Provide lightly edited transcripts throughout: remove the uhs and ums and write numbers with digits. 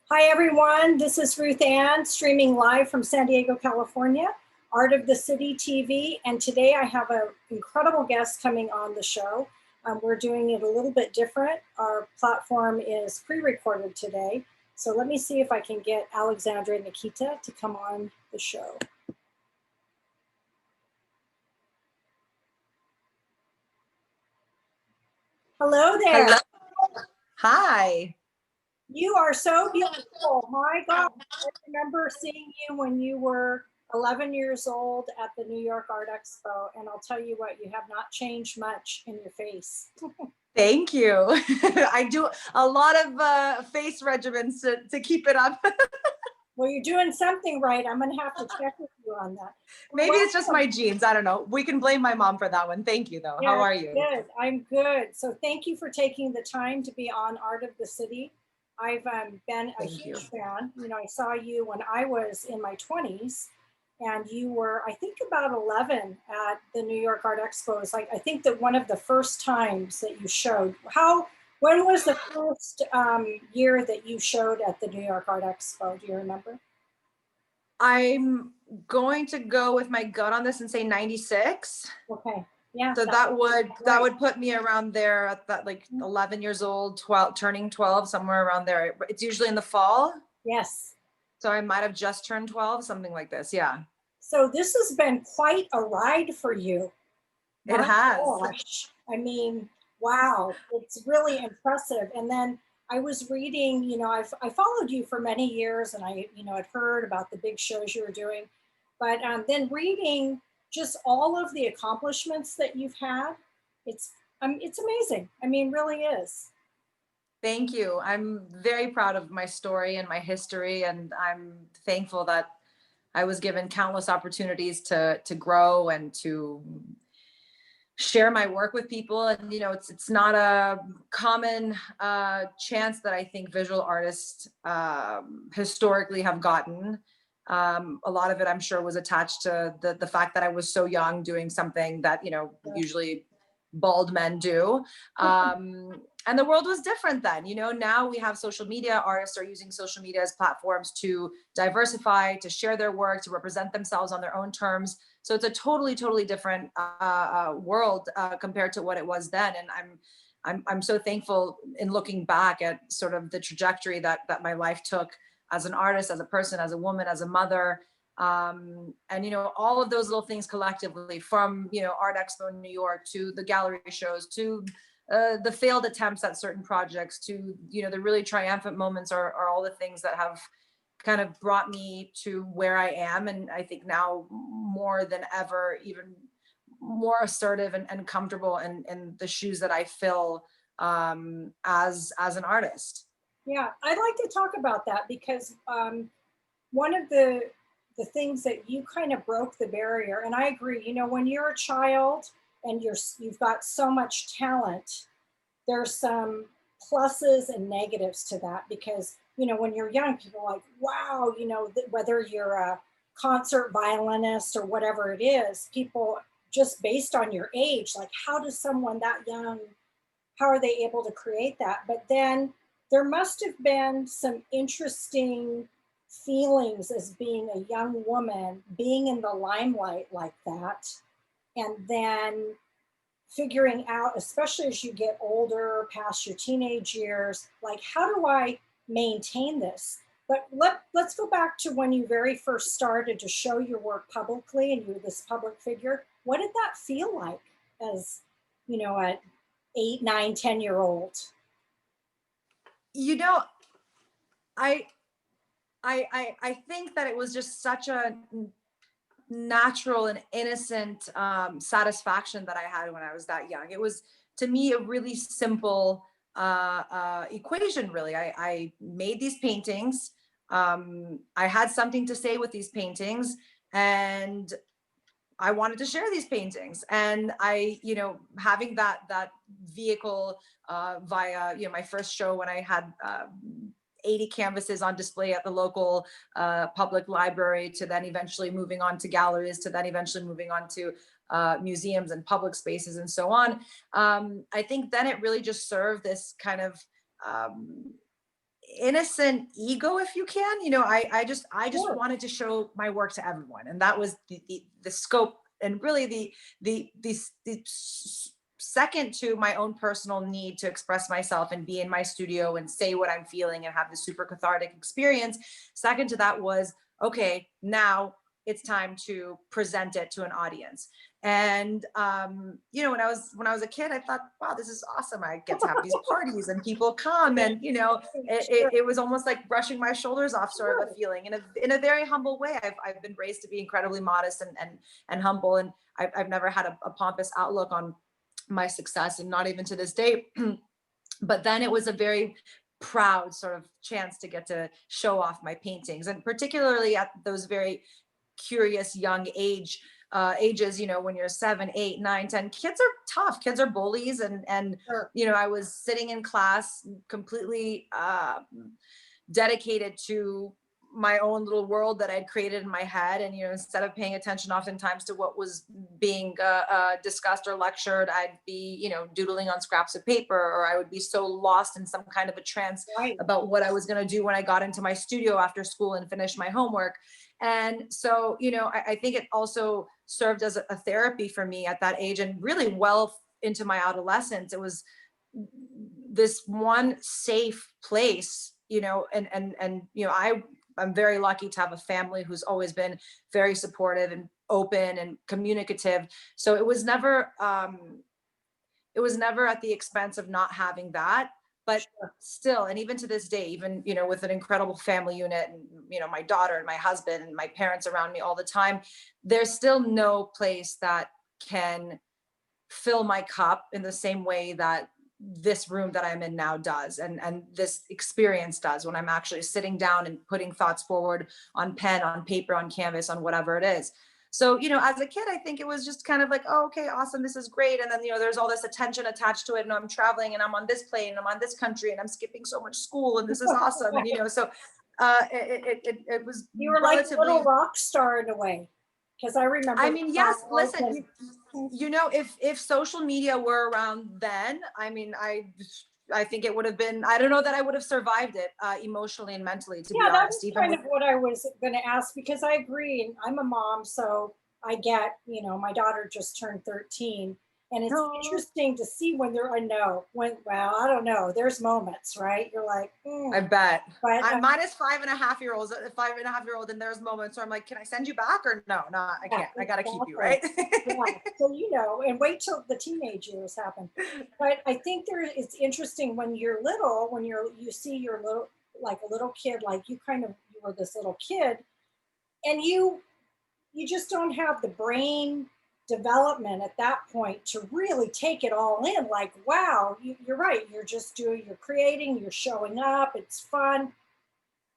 Hi, everyone. This is Ruth-Ann, streaming live from San Diego, California, Art of the City TV. And today I have an incredible guest coming on the show. We're doing it a little bit different. Our platform is pre-recorded today. So let me see if I can get Alexandra Nechita to come on the show. Hello there. Hello. Hi. You are so beautiful. My God, I remember seeing you when you were 11 years old at the New York Art Expo. And I'll tell you what, you have not changed much in your face. Thank you. I do a lot of face regimens to keep it up. Well, you're doing something right. I'm going to have to check with you on that. Maybe it's just my genes. I don't know. We can blame my mom for that one. Thank you, though. Yeah, how are you? Good. I'm good. So thank you for taking the time to be on Art of the City. I've been a huge fan. You know, I saw you when I was in my 20s, and you were, I think, about 11 at the New York Art Expo. It's like, I think that one of the first times that you showed. When was the first year that you showed at the New York Art Expo? Do you remember? I'm going to go with my gut on this and say 96. Okay. Yeah. So that would put me around there at that, like 11 years old, 12, turning 12, somewhere around there. It's usually in the fall. Yes. So I might have just turned 12, something like this. Yeah. So this has been quite a ride for you. It has. Gosh. I mean, wow, it's really impressive. And then I was reading, you know, I followed you for many years, and I, you know, had heard about the big shows you were doing, but then reading just all of the accomplishments that you've had, it's amazing. I mean, really is. Thank you. I'm very proud of my story and my history, and I'm thankful that I was given countless opportunities to grow and to share my work with people. And you know, it's not a common chance that I think visual artists historically have gotten. A lot of it, I'm sure, was attached to the fact that I was so young, doing something that, you know, usually bald men do. And the world was different then. You know, now we have social media. Artists are using social media as platforms to diversify, to share their work, to represent themselves on their own terms. So it's a totally different world compared to what it was then. And I'm so thankful in looking back at sort of the trajectory that my life took as an artist, as a person, as a woman, as a mother. And you know, all of those little things collectively, from, you know, Art Expo in New York to the gallery shows to the failed attempts at certain projects to, you know, the really triumphant moments, are all the things that have kind of brought me to where I am. And I think now more than ever, even more assertive and comfortable in the shoes that I fill as an artist. Yeah, I'd like to talk about that because one of the things that you kind of broke the barrier, and I agree. You know, when you're a child and you've got so much talent, there's some pluses and negatives to that because, you know, when you're young, people are like, wow, you know, whether you're a concert violinist or whatever it is, people just based on your age, like, how does someone that young, how are they able to create that? But then there must have been some interesting feelings as being a young woman, being in the limelight like that, and then figuring out, especially as you get older, past your teenage years, like, how do I maintain this? But let's go back to when you very first started to show your work publicly and you were this public figure. What did that feel like as, you know, an 8, 9, 10-year-old? You know, I think that it was just such a natural and innocent satisfaction that I had when I was that young. It was, to me, a really simple equation, really. I made these paintings. I had something to say with these paintings, and I wanted to share these paintings. And I, you know, having that vehicle via, you know, my first show when I had 80 canvases on display at the local public library, to then eventually moving on to galleries, to then eventually moving on to museums and public spaces and so on. I think then it really just served this kind of innocent ego, if you can. I just Sure. wanted to show my work to everyone, and that was the scope, and really the second to my own personal need to express myself and be in my studio and say what I'm feeling and have this super cathartic experience. Second to that was, okay, now it's time to present it to an audience. And when I was a kid, I thought, wow, this is awesome. I get to have these parties and people come, and Sure. it was almost like brushing my shoulders off, sort of a feeling, in a very humble way. I've been raised to be incredibly modest and humble, and I've never had a pompous outlook on my success, and not even to this day. But then it was a very proud sort of chance to get to show off my paintings, and particularly at those very curious young ages, when you're 7, 8, 9, 10, kids are tough, kids are bullies. And Sure. I was sitting in class completely dedicated to my own little world that I'd created in my head. And, instead of paying attention oftentimes to what was being discussed or lectured, I'd be, doodling on scraps of paper, or I would be so lost in some kind of a trance Right. about what I was going to do when I got into my studio after school and finished my homework. And so, I think it also served as a therapy for me at that age, and really well into my adolescence. It was this one safe place, I'm very lucky to have a family who's always been very supportive and open and communicative. So it was never at the expense of not having that. But Sure. still, and even to this day, even with an incredible family unit, and my daughter and my husband and my parents around me all the time, there's still no place that can fill my cup in the same way that this room that I'm in now does, and this experience does, when I'm actually sitting down and putting thoughts forward on pen, on paper, on canvas, on whatever it is. So, as a kid, I think it was just kind of like, oh, okay, awesome, this is great. And then, there's all this attention attached to it. And I'm traveling, and I'm on this plane, and I'm on this country, and I'm skipping so much school, and this is awesome. And, so it was You were like a little relatively, rock star in a way, because I remember I the mean, yes, travels listen, and if social media were around then, I mean, I think it would have been, I don't know that I would have survived it emotionally and mentally, to be yeah, that was honest, even kind with. of what I was going to ask, because I agree. And I'm a mom, so I get, my daughter just turned 13. And it's No, interesting to see when they're, I know, well, I don't know, there's moments, right? You're like, I bet. but Mine is 5.5-year-olds, 5.5-year-old, and there's moments where I'm like, can I send you back, or no, I yeah, can't. I gotta keep you, exactly. right? Yeah. So, and wait till the teenage years happen. But I think it's interesting when you're little, when you see your little, like a little kid, like you were this little kid, and you just don't have the brain development at that point to really take it all in. Like, wow, you're right. You're creating, you're showing up, it's fun.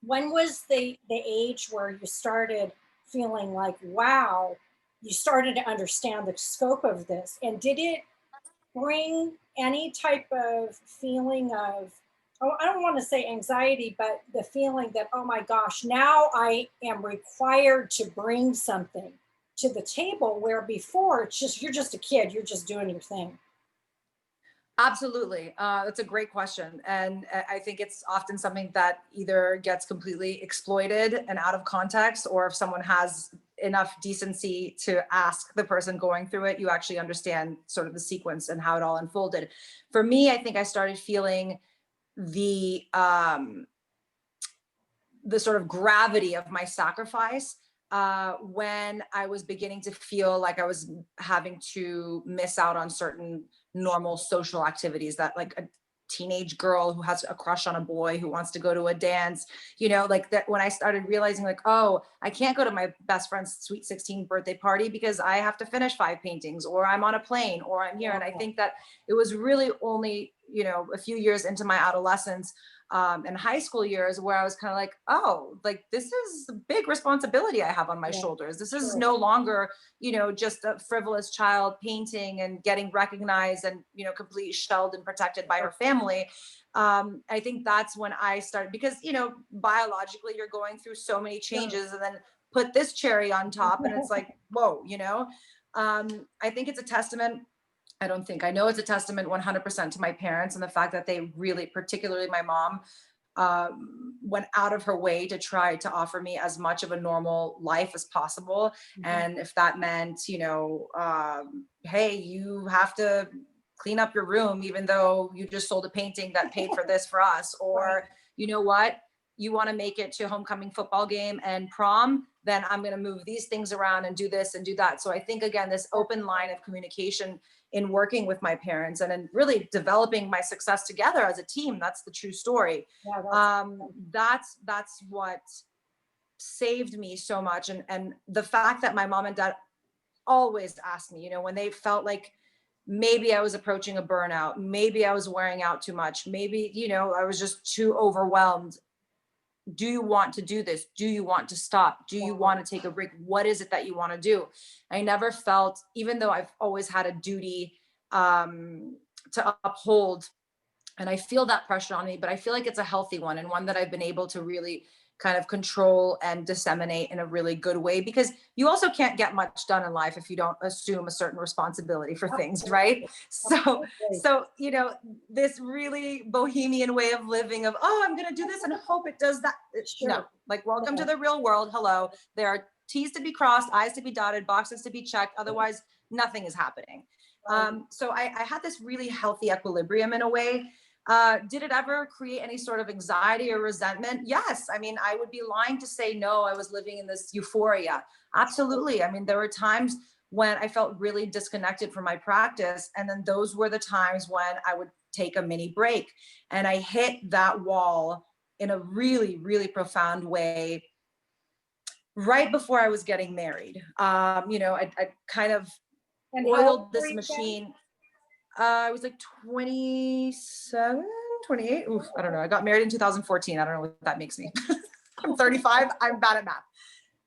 When was the age where you started feeling like, wow, you started to understand the scope of this? And did it bring any type of feeling of, oh, I don't want to say anxiety, but the feeling that, oh my gosh, now I am required to bring something to the table, where before it's just, you're just a kid, you're just doing your thing. Absolutely. That's a great question. And I think it's often something that either gets completely exploited and out of context, or if someone has enough decency to ask the person going through it, you actually understand sort of the sequence and how it all unfolded. For me, I think I started feeling the sort of gravity of my sacrifice when I was beginning to feel like I was having to miss out on certain normal social activities that, like, a teenage girl who has a crush on a boy who wants to go to a dance, like that. When I started realizing, like, oh, I can't go to my best friend's sweet 16 birthday party because I have to finish 5 paintings, or I'm on a plane, or I'm here. And I Yeah. think that it was really only, a few years into my adolescence and high school years where I was kind of like, oh, like, this is a big responsibility I have on my Yeah. shoulders. This is Sure. no longer, just a frivolous child painting and getting recognized and, completely shelled and protected by her family. I think that's when I started, because, biologically you're going through so many Sure. changes, and then put this cherry on top and it's like, whoa, I think it's a testament. I don't think, I know it's a testament 100% to my parents, and the fact that they really, particularly my mom, went out of her way to try to offer me as much of a normal life as possible. And if that meant, hey, you have to clean up your room, even though you just sold a painting that paid for this for us, or you know what, you want to make it to homecoming football game and prom, then I'm going to move these things around and do this and do that. So I think, again, this open line of communication in working with my parents and in really developing my success together as a team, that's the true story. Yeah, That's what saved me so much. And the fact that my mom and dad always asked me, when they felt like maybe I was approaching a burnout, maybe I was wearing out too much, maybe, I was just too overwhelmed. Do you want to do this? Do you want to stop? Do you want to take a break? What is it that you want to do? I never felt, even though I've always had a duty to uphold, and I feel that pressure on me, but I feel like it's a healthy one, and one that I've been able to really kind of control and disseminate in a really good way, because you also can't get much done in life if you don't assume a certain responsibility for things, right? So this really bohemian way of living of, oh, I'm going to do this and hope it does that. No, like, welcome to the real world. Hello. There are T's to be crossed, I's to be dotted, boxes to be checked. Otherwise, nothing is happening. So I had this really healthy equilibrium in a way. Did it ever create any sort of anxiety or resentment? Yes. I mean, I would be lying to say no, I was living in this euphoria. Absolutely. I mean, there were times when I felt really disconnected from my practice. And then those were the times when I would take a mini break. And I hit that wall in a really, really profound way right before I was getting married. I kind of oiled this machine. I was like 27, 28. Oof, I don't know. I got married in 2014. I don't know what that makes me. I'm 35. I'm bad at math.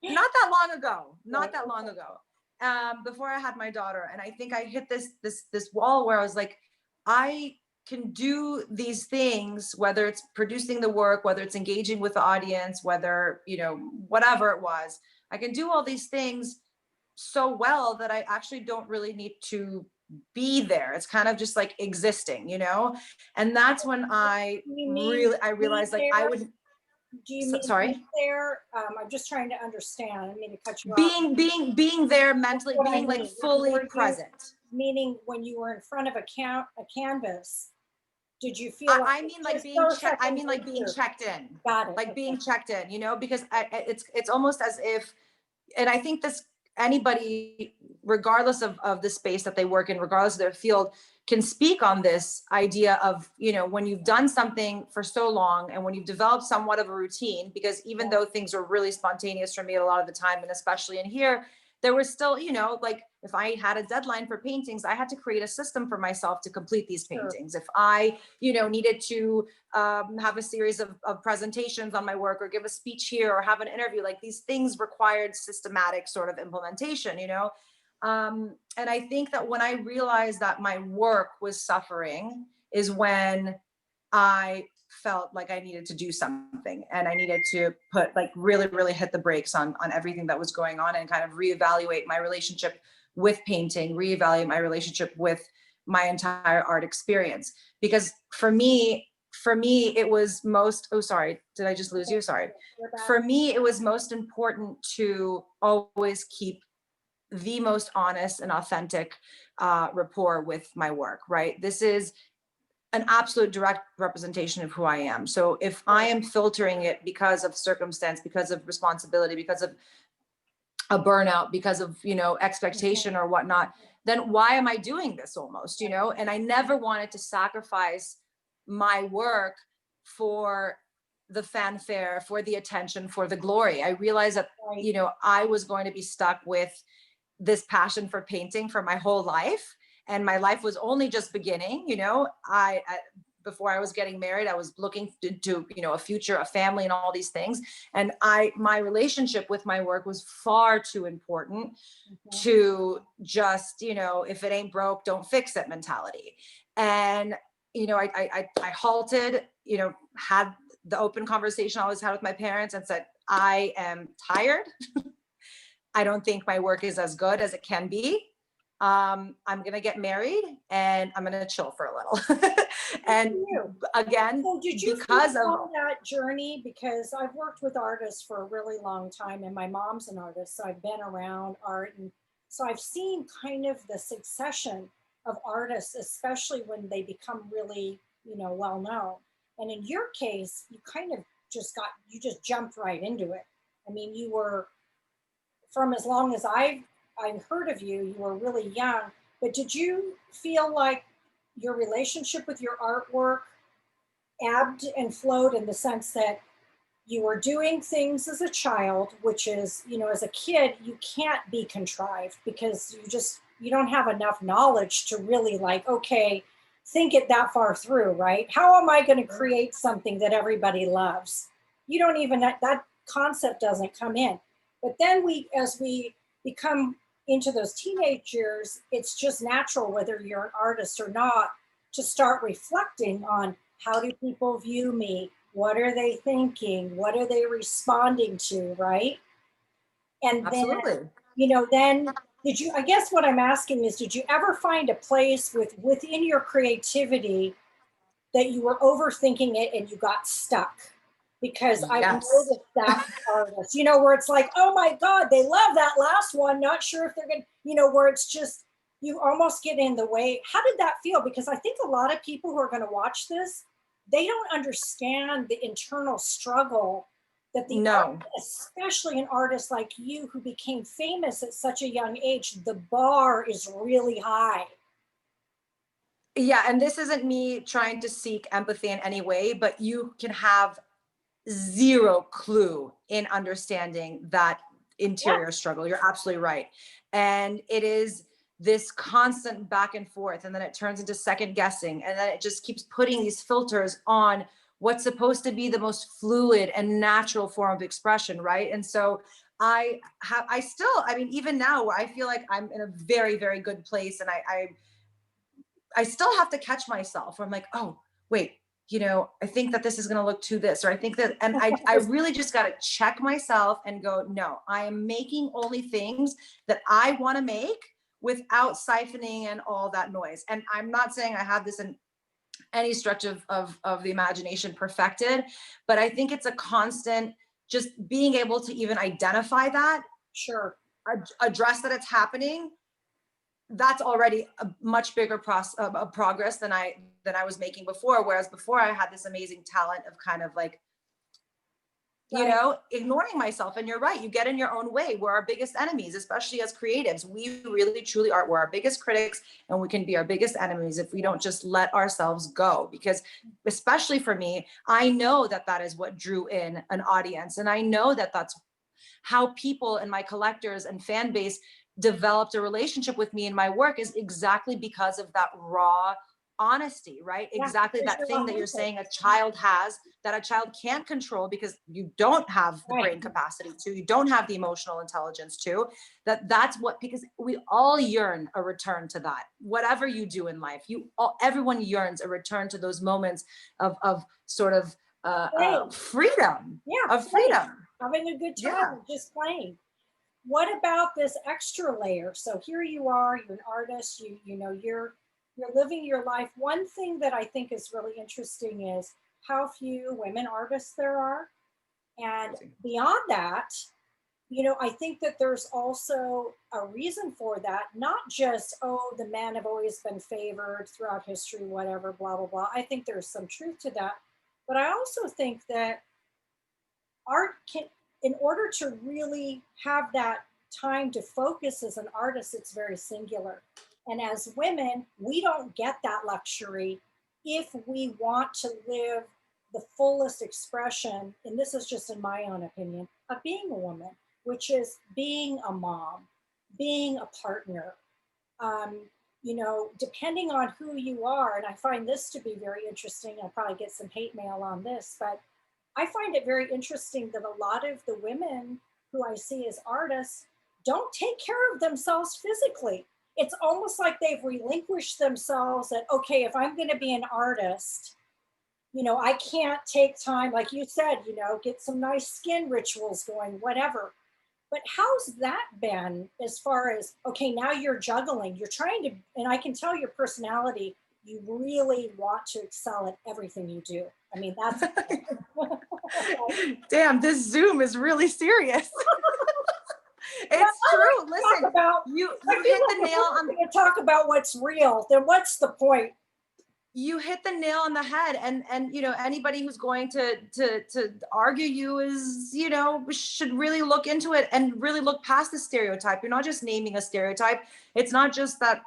Not that long ago. Before I had my daughter. And I think I hit this wall where I was like, I can do these things, whether it's producing the work, whether it's engaging with the audience, whether, whatever it was, I can do all these things so well that I actually don't really need to be there. It's kind of just like existing, and that's when I realized, like, I would. Do you mean sorry? There? I'm just trying to understand. I mean to cut you off. Being there mentally, being like fully present. Meaning, when you were in front of a canvas, did you feel? I mean, like being checked. I mean, like being checked in. Got it. Like being checked in, because it's almost as if, and I think this, anybody, regardless of the space that they work in, regardless of their field, can speak on this idea of, when you've done something for so long and when you've developed somewhat of a routine, because even though things are really spontaneous for me a lot of the time, and especially in here, there was still, like, if I had a deadline for paintings, I had to create a system for myself to complete these paintings. If I, needed to have a series of presentations on my work, or give a speech here, or have an interview, like, these things required systematic sort of implementation, and I think that when I realized that my work was suffering is when I felt like I needed to do something, and I needed to put, like, really, really hit the brakes on everything that was going on, and kind of reevaluate my relationship with painting, reevaluate my relationship with my entire art experience. Because for me, it was most, oh, sorry, did I just lose you? Sorry. For me, it was most important to always keep the most honest and authentic rapport with my work, right? This is an absolute direct representation of who I am. So if I am filtering it because of circumstance, because of responsibility, because of a burnout, because of, expectation or whatnot, then why am I doing this almost, And I never wanted to sacrifice my work for the fanfare, for the attention, for the glory. I realized that, I was going to be stuck with this passion for painting for my whole life. And my life was only just beginning. Before I was getting married, I was looking to a future, a family, and all these things. And my relationship with my work was far too important to just, if it ain't broke, don't fix it mentality. And, I halted, had the open conversation I always had with my parents and said, I am tired. I don't think my work is as good as it can be. I'm going to get married and I'm going to chill for a little. And You. again, So did you feel because of, on that journey? Because I've worked with artists for a really long time, and my mom's an artist, so I've been around art, and so I've seen kind of the succession of artists, especially when they become really, well known. And in your case, you kind of you just jumped right into it. I mean, you were, from as long as I've heard of you, you were really young. But did you feel like your relationship with your artwork ebbed and flowed in the sense that you were doing things as a child, which is, as a kid, you can't be contrived because you don't have enough knowledge to really like, okay, think it that far through, right? How am I going to create something that everybody loves? You don't even, that concept doesn't come in. But then as we become into those teenage years, it's just natural, whether you're an artist or not, to start reflecting on, how do people view me? What are they thinking? What are they responding to, right? And then, absolutely. then I guess what I'm asking is, did you ever find a place within your creativity that you were overthinking it and you got stuck? Because I've Yes. noticed that with artists, where it's like, oh my God, they love that last one. Not sure if they're going to, where it's just, you almost get in the way. How did that feel? Because I think a lot of people who are going to watch this, they don't understand the internal struggle that No. especially an artist like you who became famous at such a young age, the bar is really high. Yeah. And this isn't me trying to seek empathy in any way, but you can have zero clue in understanding that Yeah, interior struggle. You're absolutely right. And it is this constant back and forth. And then it turns into second guessing. And then it just keeps putting these filters on what's supposed to be the most fluid and natural form of expression. Right. And so I mean, even now I feel like I'm in a very, very good place. And I still have to catch myself where I'm like, oh, wait, I think that this is going to look to this, or I think that, and I really just got to check myself and go, no, I am making only things that I want to make without siphoning in all that noise. And I'm not saying I have this in any stretch of the imagination perfected, but I think it's a constant, just being able to even identify that, sure. address that it's happening. That's already a much bigger progress than I was making before. Whereas before I had this amazing talent of kind of like, Right. ignoring myself. And you're right, you get in your own way. We're our biggest enemies, especially as creatives. We really truly are. We're our biggest critics, and we can be our biggest enemies if we don't just let ourselves go. Because especially for me, I know that that is what drew in an audience, and I know that that's how people and my collectors and fan base developed a relationship with me and my work, is exactly because of that raw honesty, right? Yeah, Exactly because that you're thing that you're authentic. saying a child has that a child can't control because you don't have the Right. brain capacity to, you don't have the emotional intelligence to, that's what, because we all yearn a return to that. Whatever you do in life, everyone yearns a return to those moments of sort of Playing. freedom, Yeah, of playing. freedom. Having a good time Yeah. and just playing. What about this extra layer? So here you are, you're an artist, you're living your life. One thing that I think is really interesting is how few women artists there are. And beyond that, I think that there's also a reason for that, not just, oh, the men have always been favored throughout history, whatever, blah, blah, blah. I think there's some truth to that. But I also think that art can, in order to really have that time to focus as an artist, it's very singular. And as women, we don't get that luxury if we want to live the fullest expression, and this is just in my own opinion, of being a woman, which is being a mom, being a partner, um, depending on who you are. And I find this to be very interesting. I'll probably get some hate mail on this, but I find it very interesting that a lot of the women who I see as artists don't take care of themselves physically. It's almost like they've relinquished themselves that, okay, if I'm going to be an artist, I can't take time, like you said, get some nice skin rituals going, whatever. But how's that been as far as, okay, now you're juggling, you're trying to, and I can tell your personality, you really want to excel at everything you do. I mean, that's Damn, this Zoom is really serious. well, It's I true. like to talk Listen, about, I you feel hit like the if nail we're on going to talk about what's real, then what's the point? you hit the nail on the head. And you know, anybody who's going to argue you is, you know, should really look into it and really look past the stereotype. You're not just naming a stereotype. It's not just that,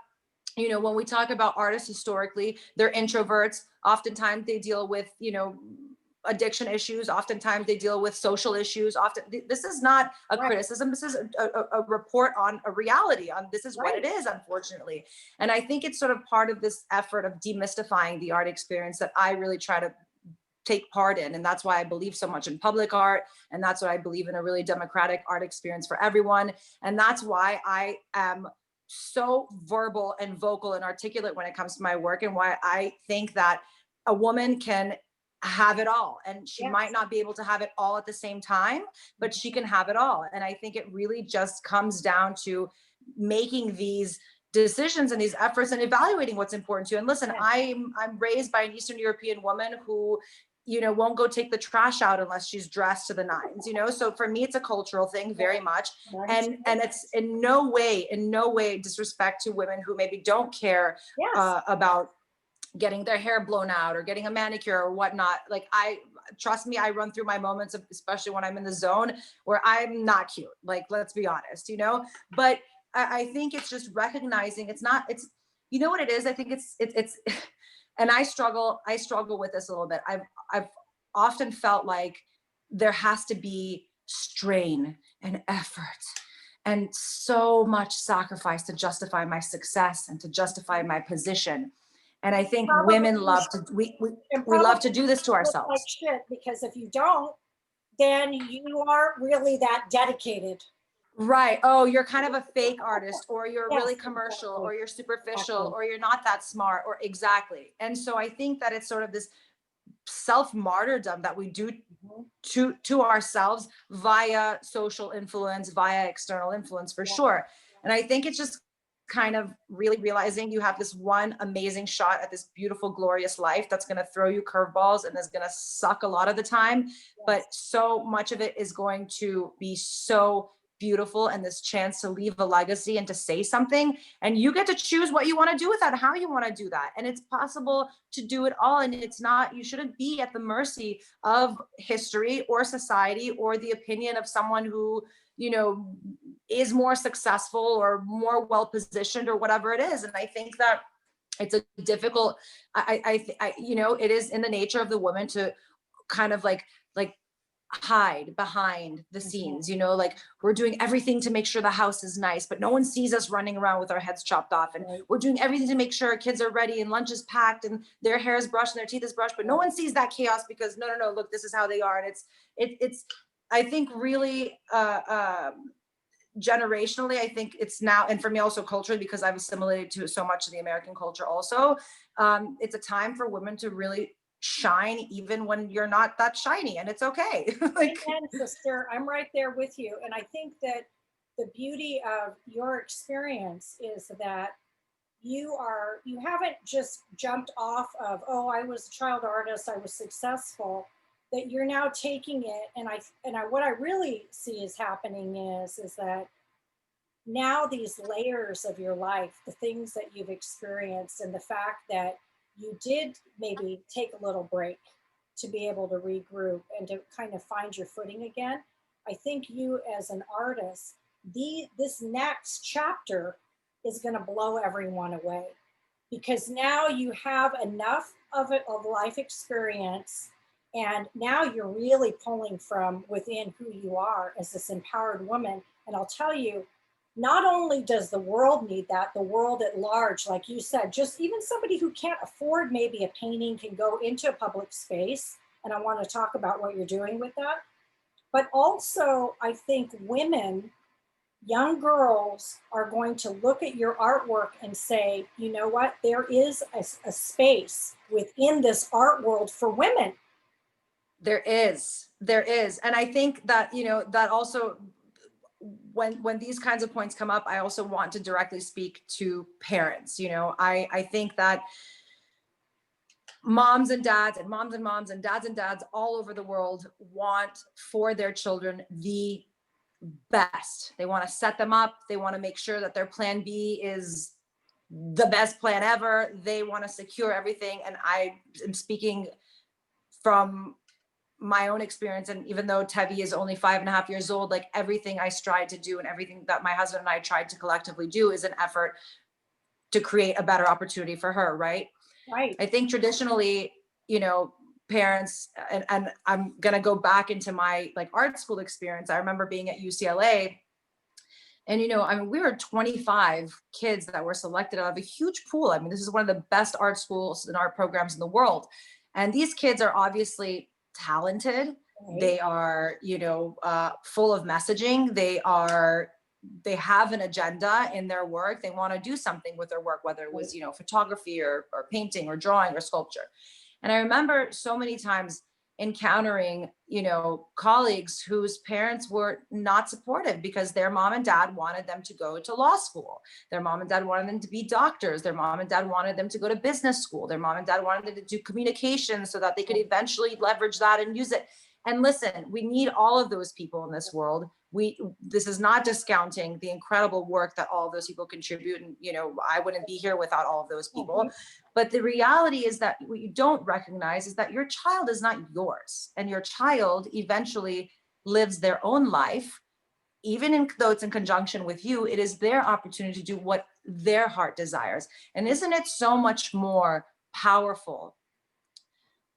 you know, when we talk about artists historically, they're introverts. Oftentimes they deal with, you know, addiction issues. Oftentimes they deal with social issues. Often this is not a Right, criticism. This is a report on a reality on this is what it right. is, unfortunately. And I think it's sort of part of this effort of demystifying the art experience that I really try to take part in. And that's why I believe so much in public art. And that's why I believe in a really democratic art experience for everyone. And that's why I am so verbal and vocal and articulate when it comes to my work, and why I think that a woman can have it all, and she might Yes. not be able to have it all at the same time, but she can have it all. And I think it really just comes down to making these decisions and these efforts and evaluating what's important to you. And listen, Yeah. I'm raised by an Eastern European woman who, you know, won't go take the trash out unless she's dressed to the nines, you know. So for me, it's a cultural thing very much. Right. And it's in no way disrespect to women who maybe don't care Yes. about getting their hair blown out or getting a manicure or whatnot. Like, I trust me, I run through my moments of, especially when I'm in the zone, where I'm not cute, like, let's be honest, you know. But I think it's just recognizing it's not, it's, you know what it is, I think it's and I struggle with this a little bit. I've often felt like there has to be strain and effort and so much sacrifice to justify my success and to justify my position. And I think Probably women you love should, to, and we love probably to do you this to should look like ourselves. shit, because if you don't, then you aren't really that dedicated. Right. Oh, you're kind of a fake artist, or you're really Yes, commercial, exactly. or you're superficial, Exactly. or you're not that smart, or exactly. And so I think that it's sort of this self martyrdom that we do Mhm. to ourselves via social influence, via external influence, for Yeah. sure. And I think it's just kind of really realizing you have this one amazing shot at this beautiful, glorious life that's going to throw you curveballs and is going to suck a lot of the time. But Yes. so much of it is going to be so beautiful, and this chance to leave a legacy and to say something. And you get to choose what you want to do with that, how you want to do that. And it's possible to do it all. And it's not, you shouldn't be at the mercy of history or society or the opinion of someone who, you know, is more successful or more well positioned or whatever it is. And I think that it's a difficult, you know, it is in the nature of the woman to kind of like hide behind the Mhm. scenes, you know, like, we're doing everything to make sure the house is nice, but no one sees us running around with our heads chopped off. And Right. we're doing everything to make sure our kids are ready and lunch is packed and their hair is brushed and their teeth is brushed, but no Right. one sees that chaos, because no, look, this is how they are. And it's I think really generationally, I think it's now, and for me also culturally, because I've assimilated to so much of the American culture also, it's a time for women to really shine, even when you're not that shiny, and it's okay. Like, Amen, sister. I'm right there with you. And I think that the beauty of your experience is that you haven't just jumped off of, oh, I was a child artist, I was successful, that you're now taking it. And what I really see is happening is that now these layers of your life, the things that you've experienced, and the fact that you did maybe take a little break to be able to regroup and to kind of find your footing again. I think you as an artist, this next chapter is going to blow everyone away, because now you have enough of it, of life experience, and now you're really pulling from within who you are as this empowered woman. And I'll tell you, not only does the world need that, the world at large, like you said, just even somebody who can't afford maybe a painting can go into a public space. And I want to talk about what you're doing with that. But also, I think women, young girls, are going to look at your artwork and say, you know what, there is a space within this art world for women. there is. And I think that, you know, that also when these kinds of points come up, I also want to directly speak to parents. You know, I think that moms and dads and moms and moms and dads all over the world want for their children the best. They want to set them up. They want to make sure that their plan B is the best plan ever. They want to secure everything. And I am speaking from my own experience. And even though Tevi is only 5.5 years old, like everything I strive to do and everything that my husband and I tried to collectively do is an effort to create a better opportunity for her. Right. Right. I think traditionally, you know, parents, and I'm going to go back into my like art school experience. I remember being at UCLA, and, you know, I mean, we were 25 kids that were selected out of a huge pool. I mean, this is one of the best art schools and art programs in the world. And these kids are obviously talented. Right. They are, you know, full of messaging. They have an agenda in their work. They want to do something with their work, whether it was, you know, photography or painting or drawing or sculpture. And I remember so many times encountering, you know, colleagues whose parents were not supportive because their mom and dad wanted them to go to law school. Their mom and dad wanted them to be doctors. Their mom and dad wanted them to go to business school. Their mom and dad wanted them to do communications so that they could eventually leverage that and use it. And listen, we need all of those people in this world. This is not discounting the incredible work that all of those people contribute. And, you know, I wouldn't be here without all of those people. But the reality is that what you don't recognize is that your child is not yours. And your child eventually lives their own life, even though it's in conjunction with you. It is their opportunity to do what their heart desires. And isn't it so much more powerful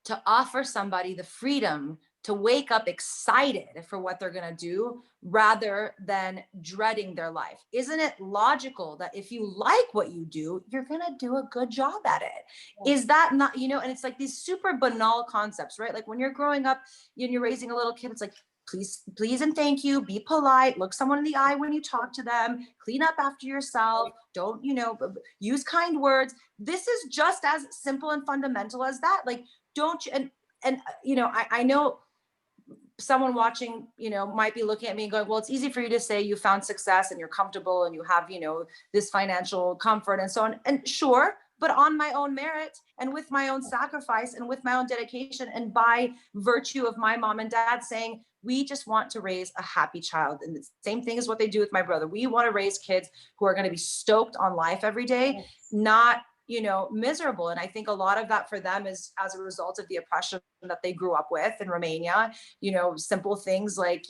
to offer somebody the freedom to wake up excited for what they're going to do rather than dreading their life? Isn't it logical that if you like what you do, you're going to do a good job at it? Is that not, you know, and it's like these super banal concepts, right? Like when you're growing up and you're raising a little kid, it's like, please and thank you, be polite, look someone in the eye when you talk to them, clean up after yourself, don't, you know, use kind words. This is just as simple and fundamental as that. Like, don't you, and you know, I know someone watching, you know, might be looking at me and going, well, it's easy for you to say you found success and you're comfortable and you have, you know, this financial comfort and so on. And sure, but on my own merit and with my own sacrifice and with my own dedication and by virtue of my mom and dad saying, we just want to raise a happy child. And the same thing is what they do with my brother. We want to raise kids who are going to be stoked on life every day, not, you know, miserable. And I think a lot of that for them is as a result of the oppression that they grew up with in Romania. You know, simple things like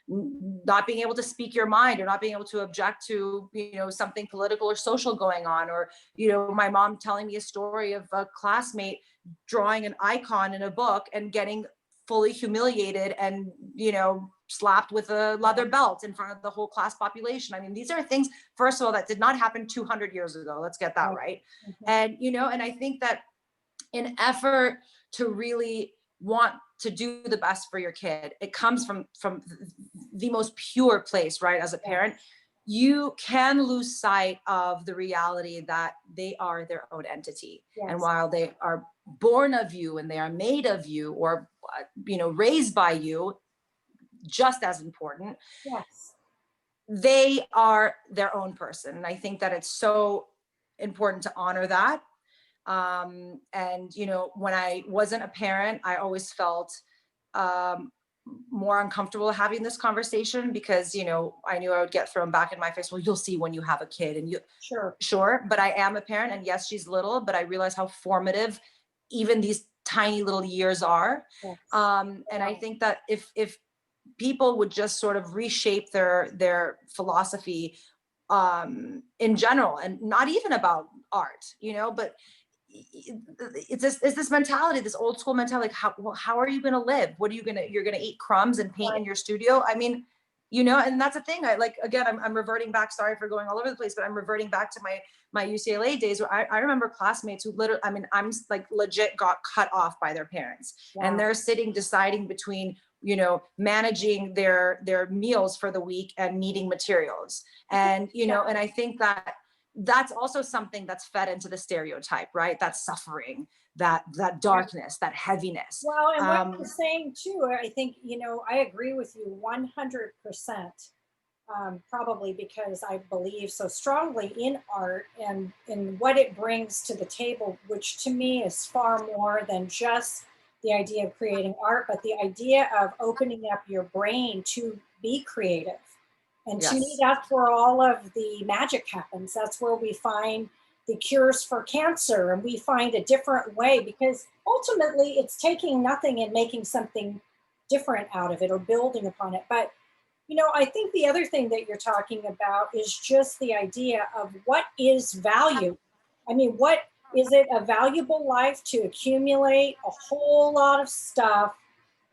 not being able to speak your mind or not being able to object to, you know, something political or social going on, or, you know, my mom telling me a story of a classmate drawing an icon in a book and getting fully humiliated and, you know, slapped with a leather belt in front of the whole class population. I mean, these are things, first of all, that did not happen 200 years ago. Let's get that right. And, you know, and I think that in effort to really want to do the best for your kid, it comes from the most pure place, right? As a parent, you can lose sight of the reality that they are their own entity. And while they are born of you and they are made of you, or, you know, raised by you, just as important, they are their own person. And I think that it's so important to honor that. And, you know, when I wasn't a parent, I always felt more uncomfortable having this conversation because, you know, I knew I would get thrown back in my face. Well, you'll see when you have a kid. And you sure, but I am a parent, and yes, she's little, but I realize how formative even these tiny little years are. And I think that if people would just sort of reshape their philosophy in general, and not even about art, you know, but it's this mentality, this old school mentality, like how are you going to live? What are you going to, you're going to eat crumbs and paint in your studio? I mean, you know, and that's the thing. I like, again, I'm reverting back, sorry for going all over the place, but I'm reverting back to my UCLA days where I remember classmates who literally, I mean, I'm like legit got cut off by their parents, and they're sitting deciding between, you know, managing their meals for the week and needing materials. And, you know, and I think that that's also something that's fed into the stereotype, right? That suffering, that darkness, that heaviness. Well, and what you're saying too, I think, you know, I agree with you 100%. probably because I believe so strongly in art and in what it brings to the table, which to me is far more than just the idea of creating art, but the idea of opening up your brain to be creative. And to me, Yes. that's where all of the magic happens. That's where we find the cures for cancer, and we find a different way, because ultimately it's taking nothing and making something different out of it or building upon it. But I think the other thing that you're talking about is just the idea of what is value. I mean, what is it a valuable life to accumulate a whole lot of stuff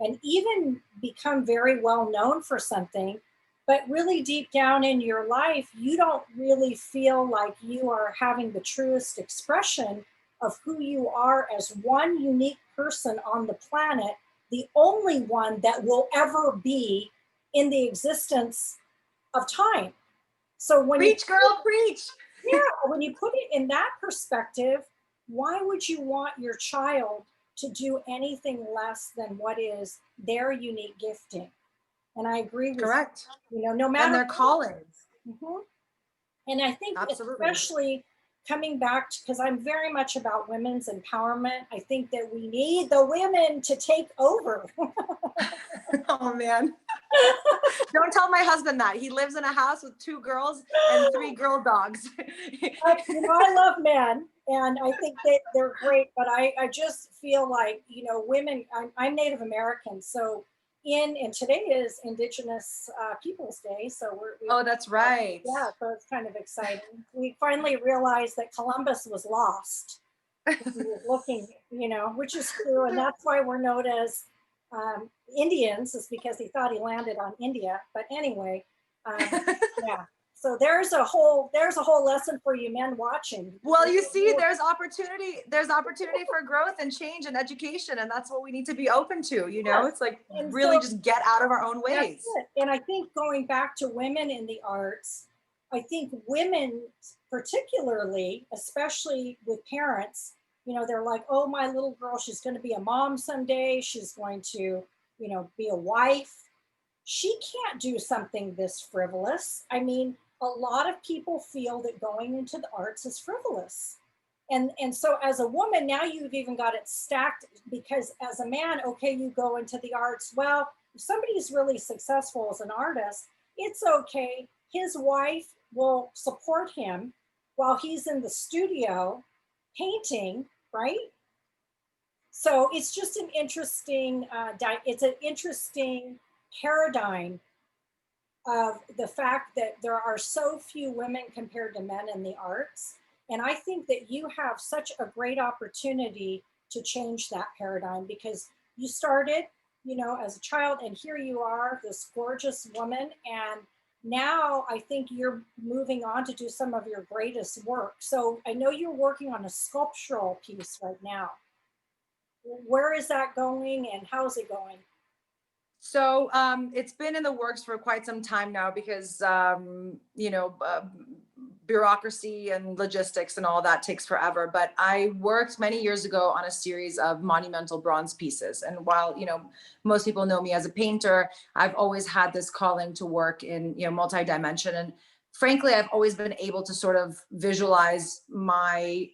and even become very well known for something, but really deep down in your life, you don't really feel like you are having the truest expression of who you are as one unique person on the planet, the only one that will ever be in the existence of time. So Preach, girl, preach. when you put it in that perspective, why would you want your child to do anything less than what is their unique gifting? And I agree with Correct. no And matter their callings. Mhm. And I think Absolutely. especially coming back to, because I'm very much about women's empowerment, I think that we need the women to take over. Oh man. Don't tell my husband that. He lives in a house with 2 girls and 3 girl dogs. I love men and I think that they're great, but I just feel like, women, I'm Native American. So and today is Indigenous Peoples Day. So Oh, that's right. yeah, so it's kind of exciting. We finally realized that Columbus was lost. He was looking, which is true. And that's why we're known as Indians, is because he thought he landed on India. But anyway, yeah. So there's a whole lesson for you men watching. Well, you see, there's opportunity for growth and change and education, and that's what we need to be open to, Yes. It's like And really so just get out of our own that's ways. it. And I think going back to women in the arts, I think women, particularly, especially with parents, they're like, oh, my little girl, she's going to be a mom someday. She's going to, be a wife. She can't do something this frivolous. I mean, a lot of people feel that going into the arts is frivolous. And so as a woman, now you've even got it stacked, because as a man, okay, you go into the arts. Well, if somebody's really successful as an artist, it's okay. His wife will support him while he's in the studio painting, right? So it's just an interesting, it's an interesting paradigm of the fact that there are so few women compared to men in the arts. And I think that you have such a great opportunity to change that paradigm, because you started, as a child, and here you are, this gorgeous woman. And now I think you're moving on to do some of your greatest work. So I know you're working on a sculptural piece right now. Where is that going and how's it going? So it's been in the works for quite some time now because, bureaucracy and logistics and all that takes forever. But I worked many years ago on a series of monumental bronze pieces. And while, most people know me as a painter, I've always had this calling to work in, multi-dimension. And frankly, I've always been able to sort of visualize my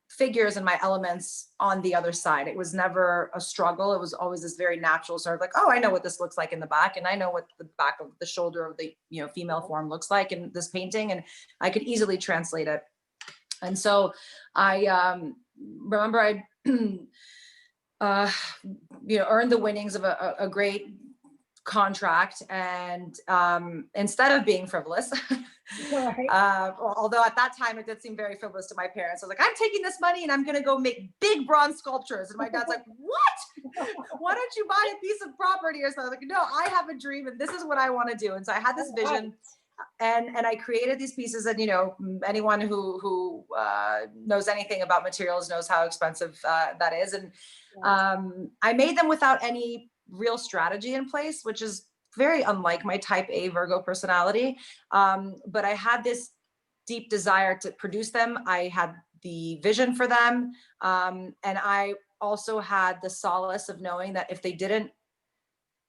figures and my elements on the other side. It was never a struggle. It was always this very natural sort of like, oh, I know what this looks like in the back, and I know what the back of the shoulder of the female form looks like in this painting, and I could easily translate it. And so I remember I earned the winnings of a great contract, and instead of being frivolous, Right. although at that time it did seem very frivolous to my parents, I was like, I'm taking this money and I'm going to go make big bronze sculptures. And my dad's like, what? Why don't you buy a piece of property or something? I was like, no, I have a dream and this is what I want to do. And so I had this vision, and I created these pieces. And anyone who knows anything about materials knows how expensive that is. And I made them without any real strategy in place, which is very unlike my type A Virgo personality. But I had this deep desire to produce them. I had the vision for them. And I also had the solace of knowing that if they didn't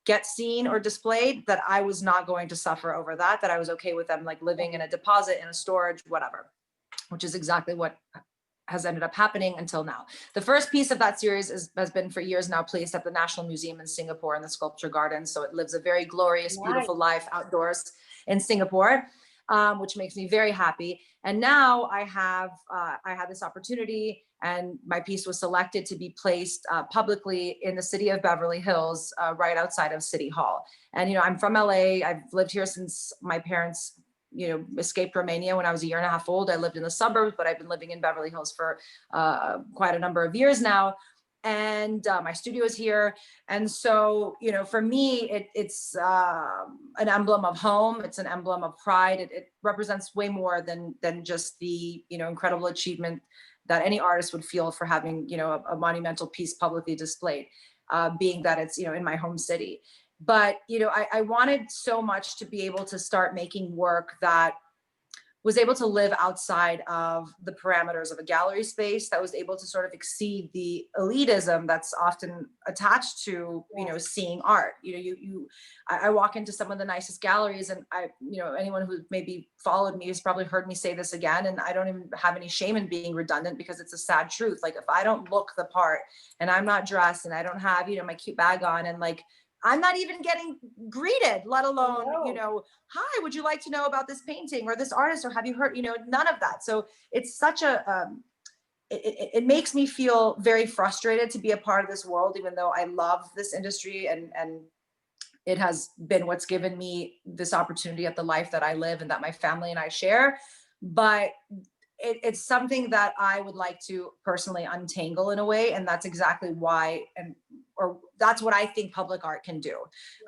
get seen or displayed, that I was not going to suffer over that, that I was okay with them like living in a deposit, in a storage, whatever, which is exactly what has ended up happening until now. The first piece of that series has been for years now placed at the National Museum in Singapore in the Sculpture Garden. So it lives a very glorious, beautiful life outdoors in Singapore, which makes me very happy. And now I had this opportunity, and my piece was selected to be placed publicly in the city of Beverly Hills, right outside of City Hall. And, you know, I'm from LA. I've lived here since my parents, you know, escaped Romania when I was a year and a half old. I lived in the suburbs, but I've been living in Beverly Hills for quite a number of years now. And my studio is here. And so, you know, for me, it's an emblem of home. It's an emblem of pride. It represents way more than just the, you know, incredible achievement that any artist would feel for having, you know, a monumental piece publicly displayed, being that it's, you know, in my home city. But, you know, I wanted so much to be able to start making work that was able to live outside of the parameters of a gallery space, that was able to sort of exceed the elitism that's often attached to, you know, seeing art. You know, I walk into some of the nicest galleries, and you know, anyone who maybe followed me has probably heard me say this again, and I don't even have any shame in being redundant, because it's a sad truth. Like, if I don't look the part, and I'm not dressed, and I don't have, you know, my cute bag on, and like, I'm not even getting greeted, let alone, you know, hi, would you like to know about this painting or this artist, or have you heard, you know, none of that. So it's such a, it makes me feel very frustrated to be a part of this world, even though I love this industry, and it has been what's given me this opportunity at the life that I live and that my family and I share. But it's something that I would like to personally untangle in a way. And that's exactly why, or that's what I think public art can do.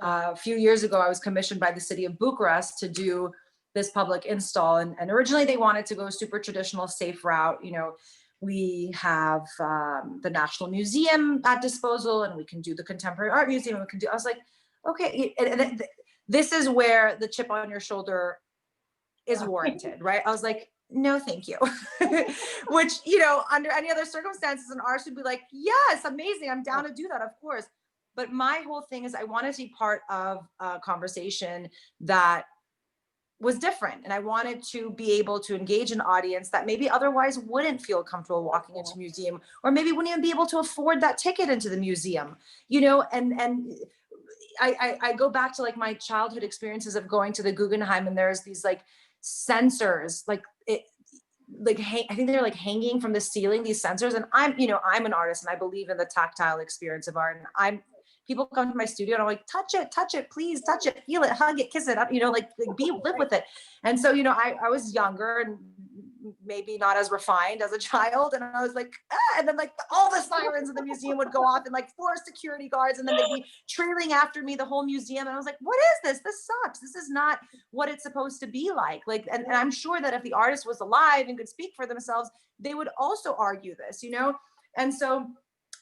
A few years ago, I was commissioned by the city of Bucharest to do this public install. And originally they wanted to go super traditional, safe route. You know, we have the National Museum at disposal, and we can do the Contemporary Art Museum. And we can do, I was like, okay. And this is where the chip on your shoulder is warranted, right? I was like, no, thank you. Which, you know, under any other circumstances, an artist would be like, yes, amazing, I'm down to do that, of course. But my whole thing is I wanted to be part of a conversation that was different. And I wanted to be able to engage an audience that maybe otherwise wouldn't feel comfortable walking into a museum, or maybe wouldn't even be able to afford that ticket into the museum, you know. And I go back to like my childhood experiences of going to the Guggenheim, and there's these like sensors, like I think they're like hanging from the ceiling, these sensors. And I'm, you know, I'm an artist, and I believe in the tactile experience of art. And people come to my studio, and I'm like, touch it, please touch it, feel it, hug it, kiss it, you know, like live with it. And so, you know, I was younger and maybe not as refined as a child. And I was like, and then like all the sirens in the museum would go off, and like 4 security guards, and then they'd be trailing after me the whole museum. And I was like, what is this? This sucks. This is not what it's supposed to be like. And I'm sure that if the artist was alive and could speak for themselves, they would also argue this, you know? And so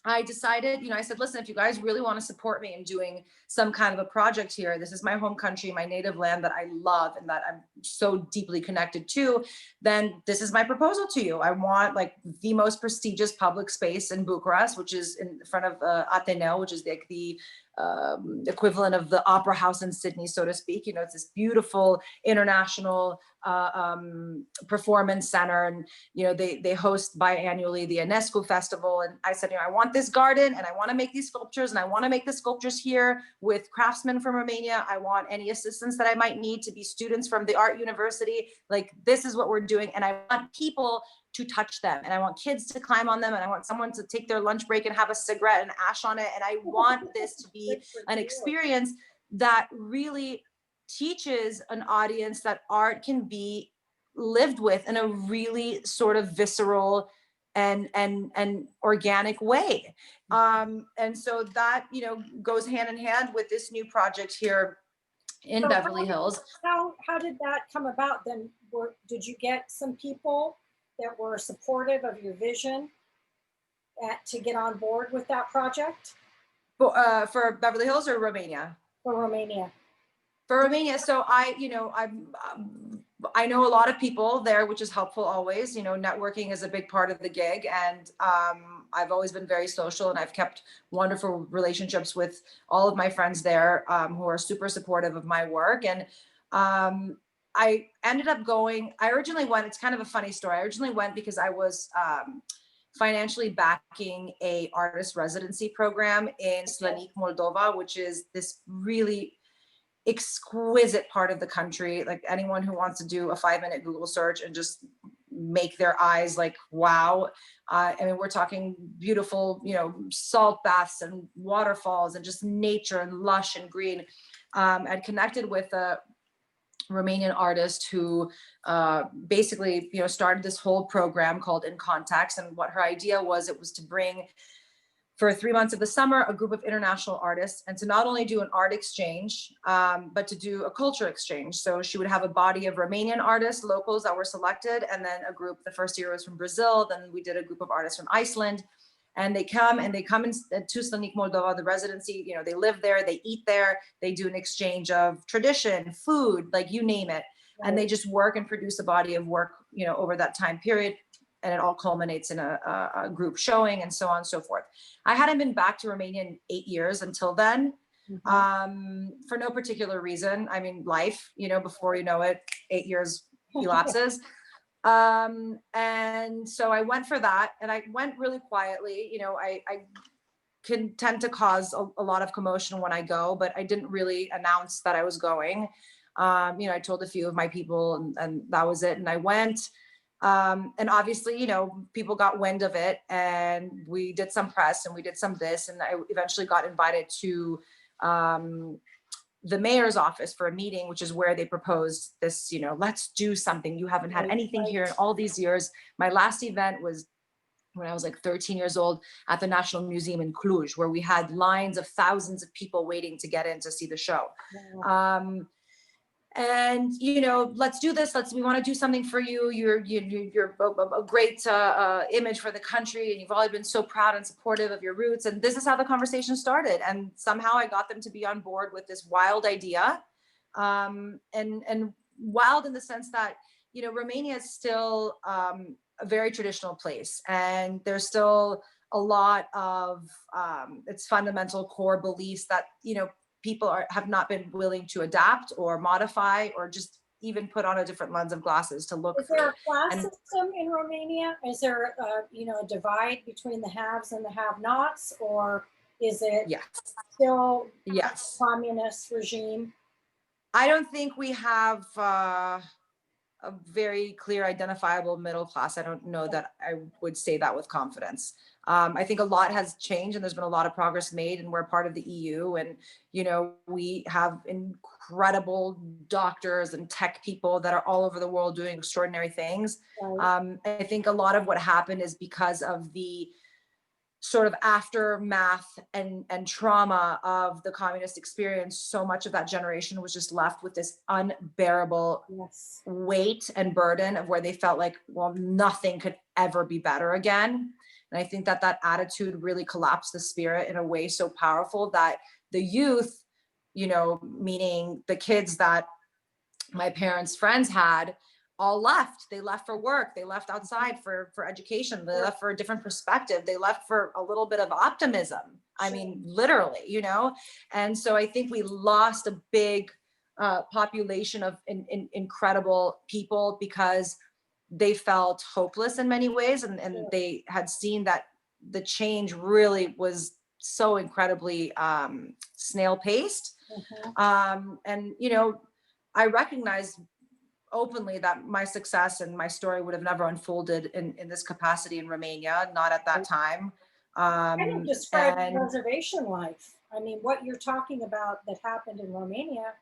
I decided, you know, I said, listen, if you guys really want to support me in doing some kind of a project here, this is my home country, my native land that I love and that I'm so deeply connected to, then this is my proposal to you. I want like the most prestigious public space in Bucharest, which is in front of Ateneu, which is like the equivalent of the opera house in Sydney, so to speak. You know, it's this beautiful international performance center, and you know they host biannually the UNESCO festival. And I said, you know, I want this garden, and I want to make these sculptures, and I want to make the sculptures here with craftsmen from Romania. I want any assistance that I might need to be students from the art university. Like, this is what we're doing, and I want people to touch them, and I want kids to climb on them, and I want someone to take their lunch break and have a cigarette and ash on it. And I want this to be an experience that really teaches an audience that art can be lived with in a really sort of visceral and organic way. And so that, you know, goes hand in hand with this new project here in Beverly Hills. How did that come about then? Did you get some people that were supportive of your vision to get on board with that project? For Beverly Hills or Romania? For Romania. For Romania. So I know a lot of people there, which is helpful always. You know, networking is a big part of the gig. And I've always been very social, and I've kept wonderful relationships with all of my friends there, who are super supportive of my work. And I ended up going, I originally went, it's kind of a funny story. I originally went because I was financially backing a artist residency program in Slanik, Moldova, which is this really exquisite part of the country. Like, anyone who wants to do a 5-minute Google search and just make their eyes like, wow. I mean, we're talking beautiful, you know, salt baths and waterfalls and just nature and lush and green. I'd connected with a Romanian artist who basically, you know, started this whole program called In Context. And what her idea was, it was to bring, for 3 months of the summer, a group of international artists, and to not only do an art exchange, but to do a culture exchange. So she would have a body of Romanian artists, locals that were selected, and then a group, the first year was from Brazil, then we did a group of artists from Iceland, and they come in to Slanik, Moldova, the residency, you know, they live there, they eat there, they do an exchange of tradition, food, like you name it. Right. And they just work and produce a body of work, you know, over that time period. And it all culminates in a group showing, and so on and so forth. I hadn't been back to Romania in 8 years until then, for no particular reason. I mean, life, you know, before you know it, 8 years elapses. And so I went for that, and I went really quietly. You know, I can tend to cause a lot of commotion when I go, but I didn't really announce that I was going. You know, I told a few of my people, and that was it. And I went. And obviously, you know, people got wind of it, and we did some press and we did some this, and I eventually got invited to the mayor's office for a meeting, which is where they proposed this, you know, let's do something. You haven't had anything here in all these years. My last event was when I was like 13 years old at the National Museum in Cluj, where we had lines of thousands of people waiting to get in to see the show. Wow. And, you know, let's do this. We want to do something for you. You're a great image for the country, and you've always been so proud and supportive of your roots. And this is how the conversation started. And somehow I got them to be on board with this wild idea, and wild in the sense that, you know, Romania is still a very traditional place, and there's still a lot of its fundamental core beliefs that, you know, people have not been willing to adapt or modify or just even put on a different lens of glasses to look. Is there a class system in Romania? Is there you know, a divide between the haves and the have-nots, or is it still a communist regime? I don't think we have a very clear identifiable middle class. I don't know that I would say that with confidence. I think a lot has changed, and there's been a lot of progress made, and we're part of the EU, and, you know, we have incredible doctors and tech people that are all over the world doing extraordinary things. Right. I think a lot of what happened is because of the sort of aftermath and trauma of the communist experience. So much of that generation was just left with this unbearable weight and burden of where they felt like, well, nothing could ever be better again. And I think that that attitude really collapsed the spirit in a way so powerful that the youth, you know, meaning the kids that my parents' friends had, all left. They left for work. They left outside for education. They left for a different perspective. They left for a little bit of optimism. I mean, literally, you know? And so I think we lost a big population of incredible people because they felt hopeless in many ways. And they had seen that the change really was so incredibly snail paced. And, you know, I recognize openly that my success and my story would have never unfolded in this capacity in Romania, not at that time. Kind of describe reservation life. I mean, what you're talking about that happened in Romania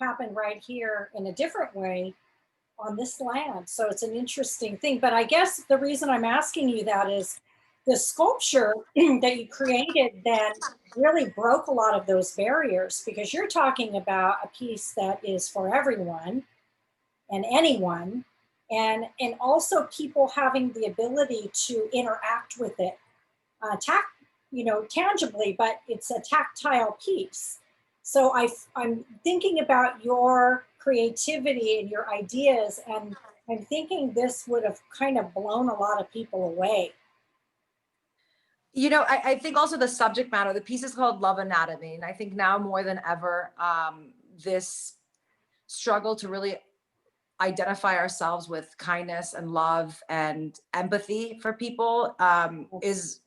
happened right here in a different way on this land. So it's an interesting thing. But I guess the reason I'm asking you that is the sculpture that you created then really broke a lot of those barriers, because you're talking about a piece that is for everyone and anyone, and also people having the ability to interact with it, you know, tangibly, but it's a tactile piece. So I'm thinking about your creativity and your ideas, and I'm thinking this would have kind of blown a lot of people away. I think also the subject matter, the piece is called Love Anatomy. And I think now more than ever, this struggle to really identify ourselves with kindness and love and empathy for people is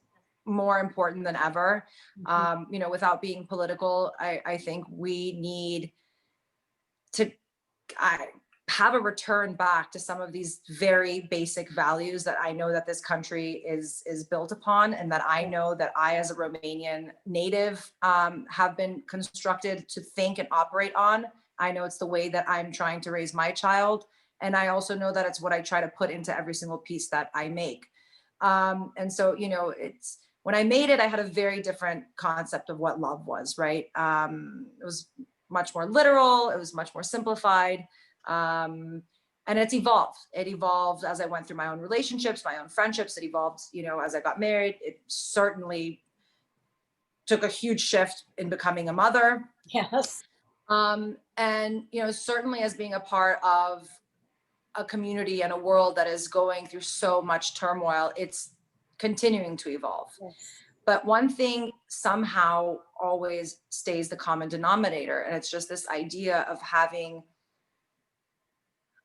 more important than ever. Without being political, I think we need to have a return back to some of these very basic values that I know that this country is built upon, and that I know that I, as a Romanian native, have been constructed to think and operate on. I know it's the way that I'm trying to raise my child, and I also know that it's what I try to put into every single piece that I make. And so, it's when I made it, I had a very different concept of what love was, right? It was much more literal. It was much more simplified. And it's evolved. It evolved as I went through my own relationships, my own friendships. It evolved, as I got married. It certainly took a huge shift in becoming a mother. Yes. And, certainly as being a part of a community and a world that is going through so much turmoil, it's continuing to evolve. Yes. But one thing somehow always stays the common denominator, and it's just this idea of having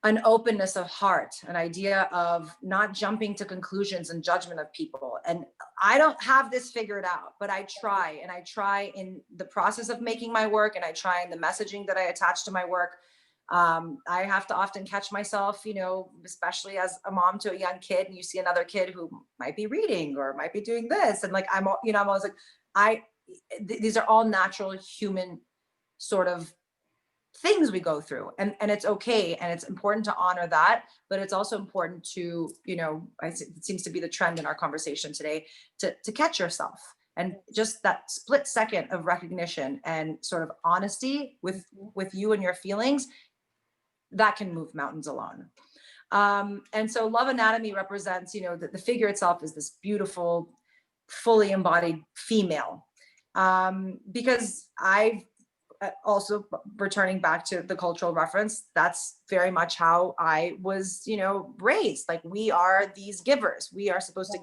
an openness of heart, an idea of not jumping to conclusions and judgment of people. And I don't have this figured out, but I try, and I try in the process of making my work, and I try in the messaging that I attach to my work. I have to often catch myself, especially as a mom to a young kid, and you see another kid who might be reading or might be doing this. And like, I'm always like, these are all natural human sort of things we go through, and it's okay. And it's important to honor that, but it's also important to, it seems to be the trend in our conversation today, to catch yourself. And just that split second of recognition and sort of honesty with you and your feelings, that can move mountains alone. And so Love Anatomy represents, the figure itself is this beautiful, fully embodied female. Because I've also, returning back to the cultural reference, that's very much how I was, raised. Like, we are these givers. We are supposed to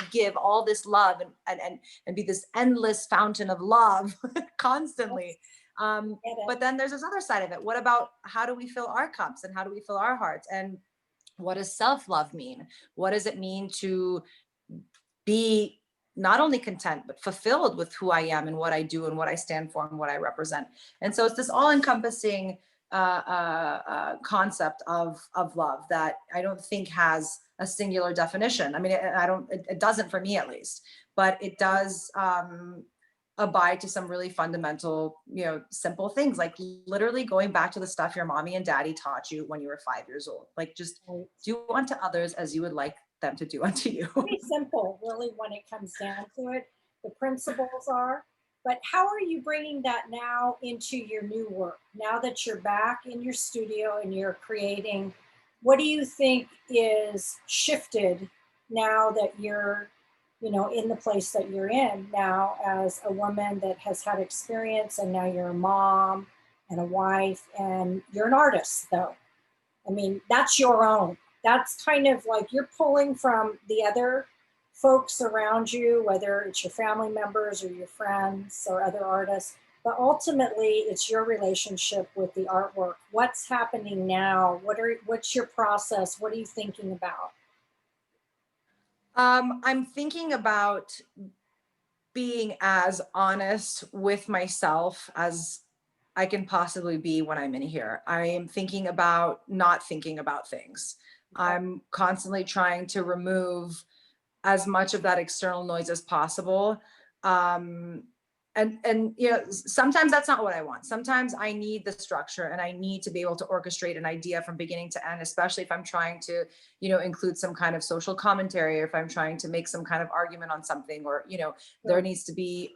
give all this love and be this endless fountain of love constantly. But then there's this other side of it. What about, how do we fill our cups, and how do we fill our hearts? And what does self-love mean? What does it mean to be not only content, but fulfilled with who I am and what I do and what I stand for and what I represent? And so it's this all-encompassing concept of love that I don't think has a singular definition. I mean, it doesn't, for me at least, but it does abide to some really fundamental, simple things, like literally going back to the stuff your mommy and daddy taught you when you were 5 years old. Like, just do unto others as you would like them to do unto you. Pretty simple, really, when it comes down to it. The principles are. But how are you bringing that now into your new work? Now that you're back in your studio and you're creating, what do you think is shifted now that you're, in the place that you're in now, as a woman that has had experience, and now you're a mom and a wife, and you're an artist, though? I mean, that's your own. That's kind of like you're pulling from the other folks around you, whether it's your family members or your friends or other artists, but ultimately it's your relationship with the artwork. What's happening now? What's your process? What are you thinking about? I'm thinking about being as honest with myself as I can possibly be when I'm in here. I am thinking about not thinking about things. I'm constantly trying to remove as much of that external noise as possible. And sometimes that's not what I want. Sometimes I need the structure, and I need to be able to orchestrate an idea from beginning to end, especially if I'm trying to, include some kind of social commentary, or if I'm trying to make some kind of argument on something, or, there needs to be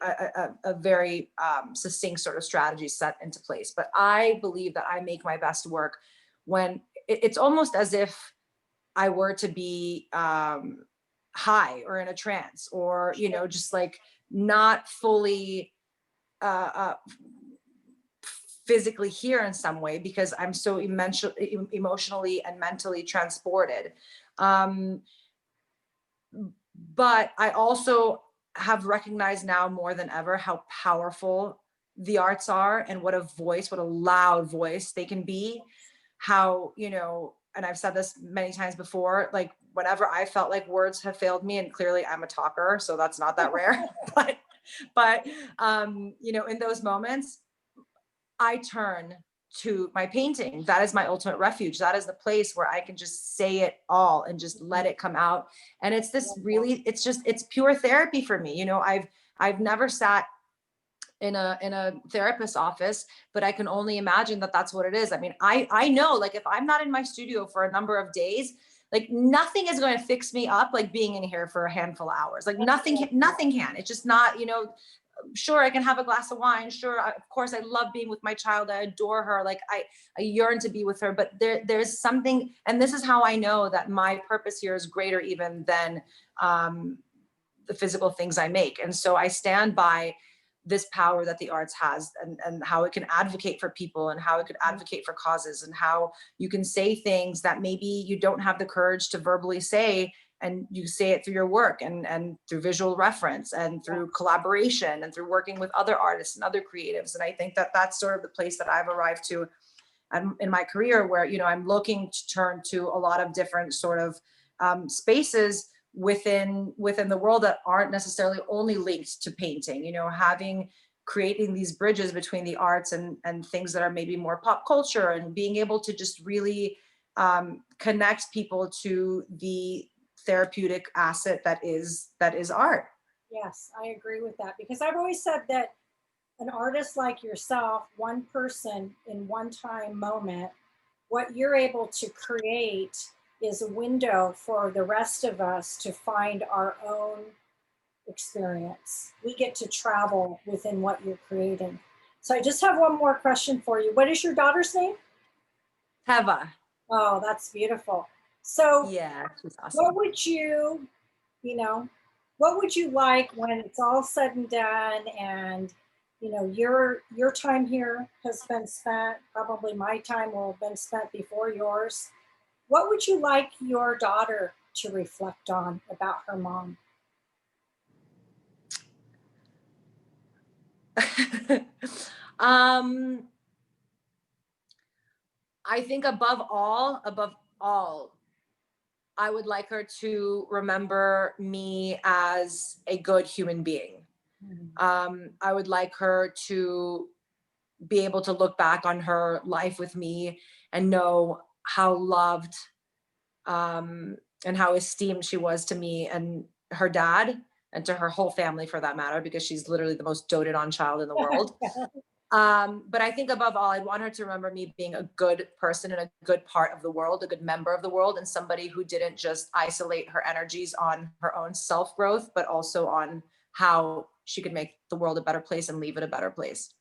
a very succinct sort of strategy set into place. But I believe that I make my best work when it's almost as if I were to be high or in a trance, or, just like not fully physically here in some way, because I'm so emotionally and mentally transported. But I also have recognized now more than ever how powerful the arts are, and what a voice, what a loud voice they can be. How, you know, and I've said this many times before, like whenever I felt like words have failed me, and clearly I'm a talker, so that's not that rare, but you know, in those moments, I turn to my painting. That is my ultimate refuge. That is the place where I can just say it all and just let it come out. And it's this really, it's pure therapy for me. You know, I've never sat in a therapist's office, but I can only imagine that that's what it is. I mean, I know, like, if I'm not in my studio for a number of days, like nothing is going to fix me up like being in here for a handful of hours. Like nothing can. It's just not, you know. Sure, I can have a glass of wine. Sure, of course, I love being with my child. I adore her. Like I yearn to be with her. But there's something, and this is how I know that my purpose here is greater even than the physical things I make. And so I stand by this power that the arts has, and how it can advocate for people, and how it could advocate for causes, and how you can say things that maybe you don't have the courage to verbally say, and you say it through your work, and through visual reference, and through collaboration, and through working with other artists and other creatives. And I think that that's sort of the place that I've arrived to in my career, where, you know, I'm looking to turn to a lot of different sort of spaces within the world that aren't necessarily only linked to painting, you know, creating these bridges between the arts and things that are maybe more pop culture, and being able to just really connect people to the therapeutic asset that is art. Yes, I agree with that, because I've always said that an artist like yourself, one person in one time moment, what you're able to create is a window for the rest of us to find our own experience. We get to travel within what you're creating. So I just have one more question for you. What is your daughter's name? Teva. Oh, that's beautiful. So Yeah, she's awesome. what would you, you know, what would you like when it's all said and done, and you know your time here has been spent, probably my time will have been spent before yours. What would you like your daughter to reflect on about her mom? um I think above all, I would like her to remember me as a good human being. I would like her to be able to look back on her life with me and know how loved and how esteemed she was to me and her dad, and to her whole family for that matter, because she's literally the most doted on child in the world. But I think above all, I'd want her to remember me being a good person and a good part of the world, a good member of the world, and somebody who didn't just isolate her energies on her own self growth, but also on how she could make the world a better place and leave it a better place.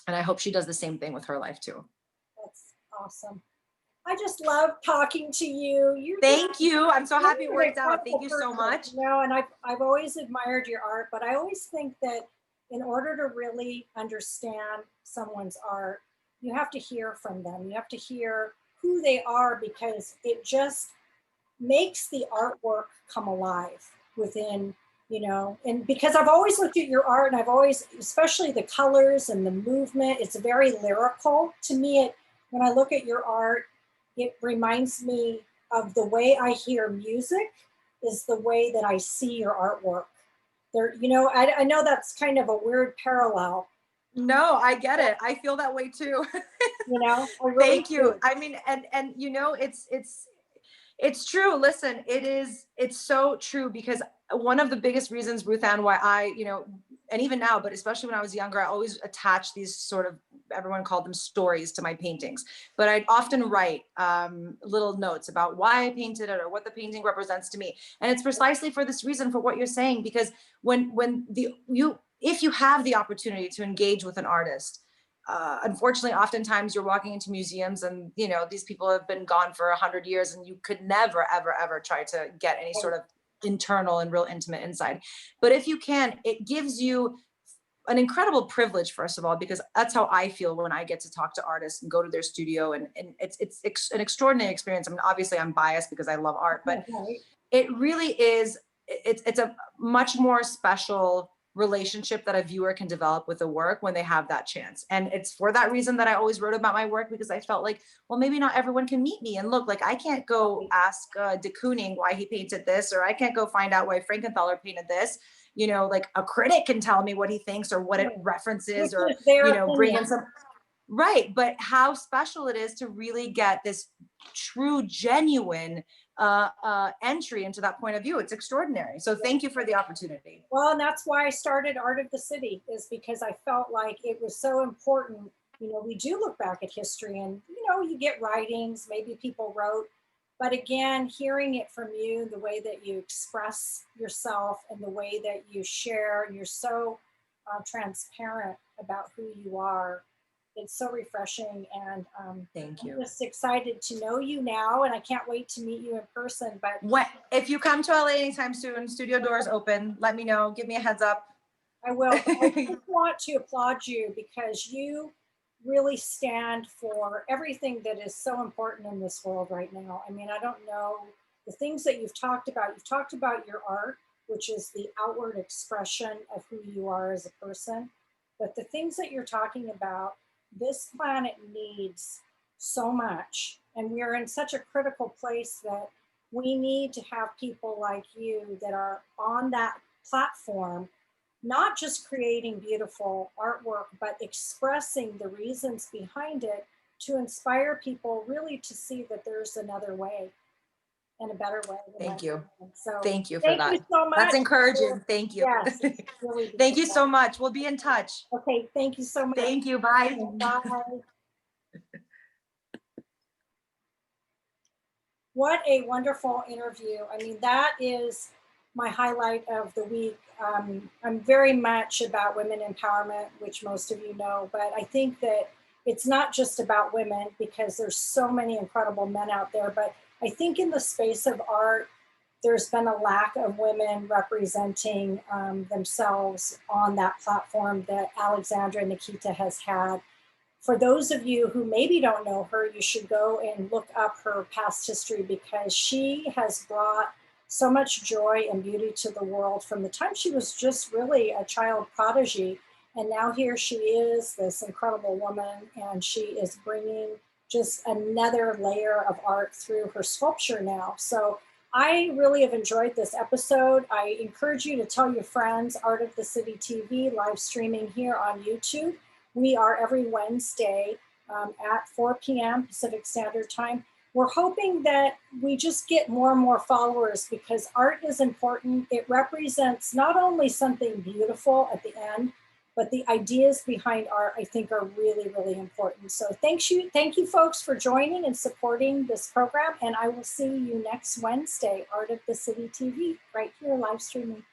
And I hope she does the same thing with her life too. That's awesome. I just love talking to you. Thank you. I'm so happy it You're an worked out. Thank incredible you so person, much. you know, and I've always admired your art, but I always think that in order to really understand someone's art, you have to hear from them. You have to hear who they are, because it just makes the artwork come alive within, you know. And because I've always looked at your art, and I've always, especially the colors and the movement, it's very lyrical to me. When I look at your art, it reminds me of the way I hear music is the way that I see your artwork. There, you know, I know that's kind of a weird parallel. No, I get it. I feel that way too. You know, I really Thank you. do. I mean, and you know, it's true. Listen, it's so true, because one of the biggest reasons, Ruth-Ann, why I, you know, and even now, but especially when I was younger, I always attached these sort of, everyone called them stories, to my paintings. But I'd often write little notes about why I painted it or what the painting represents to me. And it's precisely for this reason, for what you're saying, because if you have the opportunity to engage with an artist, unfortunately, oftentimes you're walking into museums and, you know, these people have been gone for 100 years, and you could never, ever, ever try to get any sort of internal and real intimate insight. But if you can, it gives you an incredible privilege, first of all, because that's how I feel when I get to talk to artists and go to their studio, and it's an extraordinary experience. I mean, obviously I'm biased because I love art, but it really is it's a much more special relationship that a viewer can develop with the work when they have that chance. And it's for that reason that I always wrote about my work, because I felt like, well, maybe not everyone can meet me and look, like I can't go ask de Kooning why he painted this, or I can't go find out why Frankenthaler painted this. You know, like a critic can tell me what he thinks or what it references, Which or, is their you know, bring in opinion. some, right. But how special it is to really get this true, genuine entry into that point of view. It's extraordinary. So thank you for the opportunity. Well, and that's why I started Art of the City, is because I felt like it was so important. You know, we do look back at history and, you know, you get writings, maybe people wrote, but again, hearing it from you, the way that you express yourself and the way that you share, and you're so transparent about who you are, it's so refreshing. And Thank I'm you. just excited to know you now, and I can't wait to meet you in person. But if you come to LA anytime soon, studio doors open, let me know, give me a heads up. I will. I just want to applaud you because you really stand for everything that is so important in this world right now. I mean, I don't know the things that you've talked about. You've talked about your art, which is the outward expression of who you are as a person. But the things that you're talking about, this planet needs so much. And we are in such a critical place that we need to have people like you that are on that platform, not just creating beautiful artwork, but expressing the reasons behind it to inspire people really to see that there's another way and a better way. Thank you. So thank you for thank that. you so much. That's encouraging. Thank you. Yes, really. Thank you so much. We'll be in touch. Okay, thank you so much. Thank you. Bye. Bye. What a wonderful interview. I mean, that is my highlight of the week. I'm very much about women empowerment, which most of you know, but I think that it's not just about women because there's so many incredible men out there. But I think in the space of art, there's been a lack of women representing themselves on that platform that Alexandra Nechita has had. For those of you who maybe don't know her, you should go and look up her past history because she has brought so much joy and beauty to the world from the time she was just really a child prodigy. And now here she is, this incredible woman, and she is bringing just another layer of art through her sculpture now. So I really have enjoyed this episode. I encourage you to tell your friends. Art of the City TV live streaming here on YouTube. We are every Wednesday at 4 p.m. Pacific Standard Time. We're hoping that we just get more and more followers because art is important. It represents not only something beautiful at the end, but the ideas behind art, I think, are really, really important. So thank you folks for joining and supporting this program. And I will see you next Wednesday, Art of the City TV, right here live streaming.